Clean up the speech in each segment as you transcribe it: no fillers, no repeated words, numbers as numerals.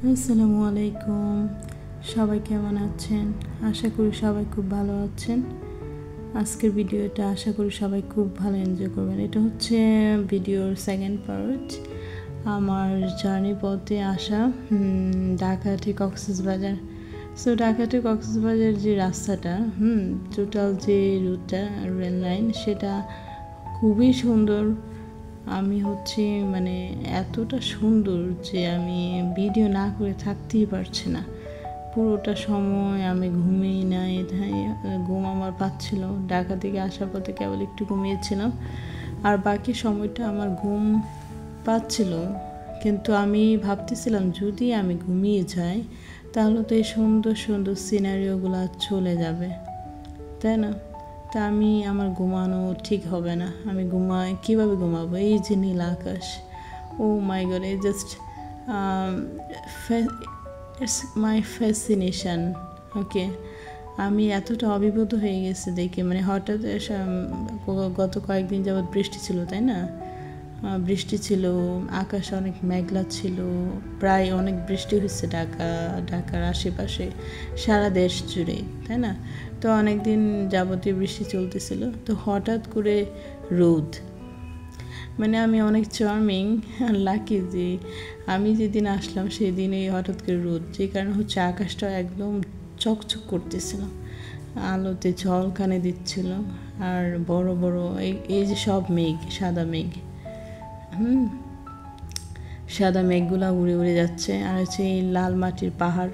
আসসালামু আলাইকুম। সবাই কেমন আছেন? আশা করি সবাই খুব ভালো আছেন। আজকের ভিডিওটা আশা করি সবাই খুব ভালো এনজয় করবেন। এটা হচ্ছে ভিডিওর সেকেন্ড পার্ট, আমার জার্নি পথে আসা ঢাকা থেকে কক্সবাজার। সো ঢাকা থেকে কক্সবাজার যে রাস্তাটা, টোটাল যে রুটটা রেল লাইন, সেটা খুবই সুন্দর। আমি হচ্ছে মানে এতটা সুন্দর যে আমি ভিডিও না করে থাকতেই পারছি না। পুরোটা সময় আমি ঘুমিয়ে নাই, ঘুম আমার পাচ্ছিল। ঢাকা থেকে আসার পথে কেবল একটু ঘুমিয়েছিলাম, আর বাকি সময়টা আমার ঘুম পাচ্ছিল। কিন্তু আমি ভাবতেছিলাম যদি আমি ঘুমিয়ে যাই তাহলে তো এই সুন্দর সুন্দর সিনারিওগুলো চলে যাবে, তাই না? তা আমার ঘুমানো ঠিক হবে না। আমি কীভাবে ঘুমাবো? এই যে নীল আকাশ, ও মাই গড, এই জাস্ট ইটস মাই ফ্যাসিনেশন। ওকে, আমি এতটা অভিভূত হয়ে গেছি দেখে, মানে হঠাৎ গত কয়েকদিন যাবৎ বৃষ্টি ছিল, তাই না? বৃষ্টি ছিল, আকাশ অনেক মেঘলা ছিল, প্রায় অনেক বৃষ্টি হচ্ছে ঢাকার আশেপাশে, সারা দেশ জুড়ে, তাই না? তো অনেক দিন যাবতীয় বৃষ্টি চলতেছিল, তো হঠাৎ করে রোদ। মানে আমি অনেক চার্মিং লাকি যে আমি যেদিন আসলাম সেই দিনেই হঠাৎ করে রোদ, যে কারণে হচ্ছে আকাশটা একদম চকচক করতেছিল, আলোতে ঝলকানি দিচ্ছিল। আর বড় বড় এই যে সব মেঘ, সাদা মেঘগুলা উড়ে উড়ে যাচ্ছে। আর হচ্ছে এই লাল মাটির পাহাড়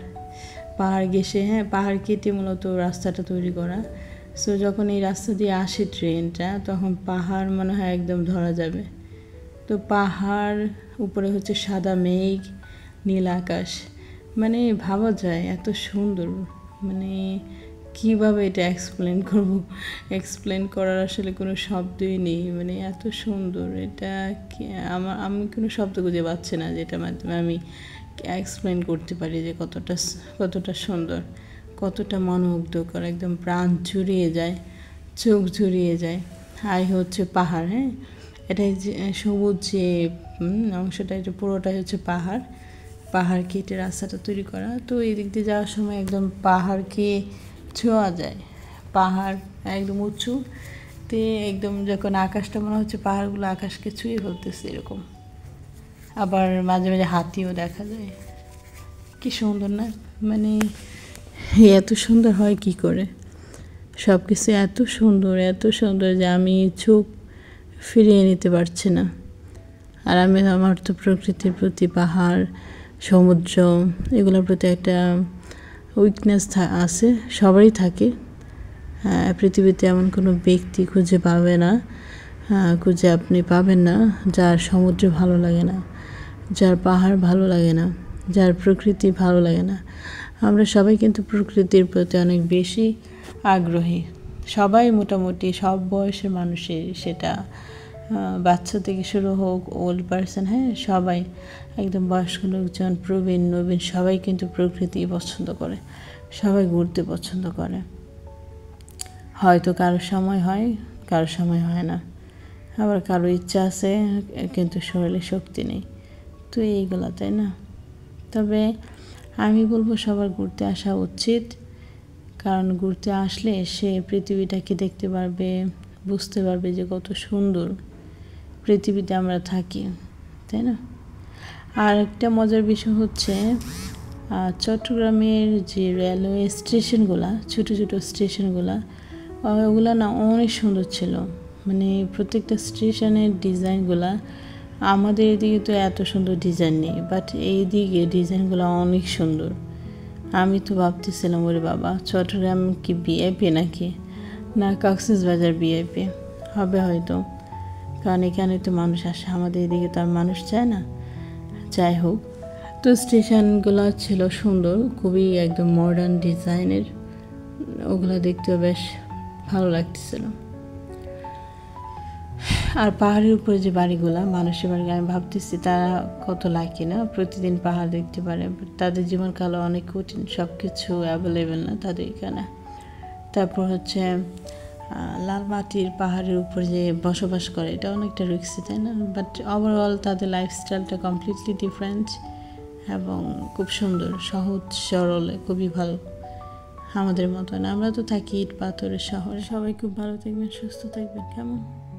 ঘেঁষে, পাহাড় কেটে মূলত রাস্তাটা তৈরি করা। সো যখন এই রাস্তা দিয়ে আসে ট্রেনটা, তখন পাহাড় মনে হয় একদম ধরা যাবে। তো পাহাড়, উপরে হচ্ছে সাদা মেঘ, নীল আকাশ, মানে ভাবা যায় এত সুন্দর। মানে কীভাবে এটা এক্সপ্লেন করার আসলে কোনো শব্দই নেই। মানে এত সুন্দর এটা, আমি কোনো শব্দ খুঁজে পাচ্ছি না যেটার মাধ্যমে আমি এক্সপ্লেন করতে পারি যে কতটা সুন্দর, কতটা মনোমুগ্ধকর, একদম প্রাণ জুড়িয়ে যায়, চোখ জুড়িয়ে যায়। আর হচ্ছে পাহাড়, এটাই যে সবুজ যে অংশটা, এটা পুরোটাই হচ্ছে পাহাড় কেটে রাস্তাটা তৈরি করা। তো এই দিক দিয়ে যাওয়ার সময় একদম পাহাড়কে ছোঁয়া যায়, পাহাড় একদম উঁচু তে, একদম যখন আকাশটা মনে হচ্ছে পাহাড়গুলো আকাশকে ছুঁয়ে ফেলতেছে এরকম। আবার মাঝে মাঝে হাতিও দেখা যায়। কি সুন্দর না? মানে এত সুন্দর হয় কি করে? সব কিছু এত সুন্দর যে আমি চোখ ফিরিয়ে নিতে পারছি না। আর আমার তো প্রকৃতির প্রতি, পাহাড়, সমুদ্র, এগুলোর প্রতি একটা উইকনেস আছে, সবারই থাকে। পৃথিবীতে এমন কোনো ব্যক্তি খুঁজে আপনি পাবেন না যার সমুদ্র ভালো লাগে না, যার পাহাড় ভালো লাগে না, যার প্রকৃতি ভালো লাগে না। আমরা সবাই কিন্তু প্রকৃতির প্রতি অনেক বেশি আগ্রহী। সবাই মোটামুটি সব বয়সের মানুষই, সেটা বাচ্চা থেকে শুরু হোক, ওল্ড পার্সন, সবাই, একদম বয়স্ক লোকজন, প্রবীণ নবীন, সবাই কিন্তু প্রকৃতি পছন্দ করে, সবাই ঘুরতে পছন্দ করে। হয়তো কারো সময় হয়, কারো সময় হয় না, আবার কারো ইচ্ছা আছে কিন্তু শরীরে শক্তি নেই। তো এইগুলো, তাই না? তবে আমি বলবো সবার ঘুরতে আসা উচিত, কারণ ঘুরতে আসলে সে পৃথিবীটাকে দেখতে পারবে, বুঝতে পারবে যে কত সুন্দর পৃথিবীতে আমরা থাকি, তাই না? আর একটা মজার বিষয় হচ্ছে চট্টগ্রামের যে রেলওয়ে স্টেশনগুলো, ছোটো স্টেশনগুলো, ওগুলো না অনেক সুন্দর ছিল। মানে প্রত্যেকটা স্টেশনের ডিজাইনগুলো, আমাদের এদিকে তো এত সুন্দর ডিজাইন নেই, বাট এই দিকে ডিজাইনগুলো অনেক সুন্দর। আমি তো ভাবতেছিলাম, ওরে বাবা, চট্টগ্রাম কি ভিআইপি নাকি? না, কক্সবাজার ভিআইপি হবে হয়তো, কারণ এখানে তো মানুষ আসে, আমাদের এদিকে তো আর মানুষ চায় না। যাই হোক, তো স্টেশনগুলো ছিল সুন্দর, খুবই একদম মডার্ন ডিজাইনের, ওগুলো দেখতেও বেশ ভালো লাগতেছিল। আর পাহাড়ের উপরে যে বাড়িগুলো, মানুষের বাড়ি, আমি ভাবতেছি তারা কত লাকি না, প্রতিদিন পাহাড় দেখতে পারে। তাদের জীবনকাল অনেক কঠিন, সব কিছু অ্যাভেলেবেল না তাদের এখানে। তারপর হচ্ছে লাল মাটির পাহাড়ের উপর যে বসবাস করে, এটা অনেকটা রিস্কি, তাই না? বাট ওভারঅল তাদের লাইফস্টাইলটা কমপ্লিটলি ডিফারেন্ট। এবং খুব সুন্দর, সহজ সরলে খুবই ভালো। আমাদের মতন আমরা তো থাকি ইট পাথরের শহরে। সবাই খুব ভালো থাকবেন, সুস্থ থাকবেন, কেমন?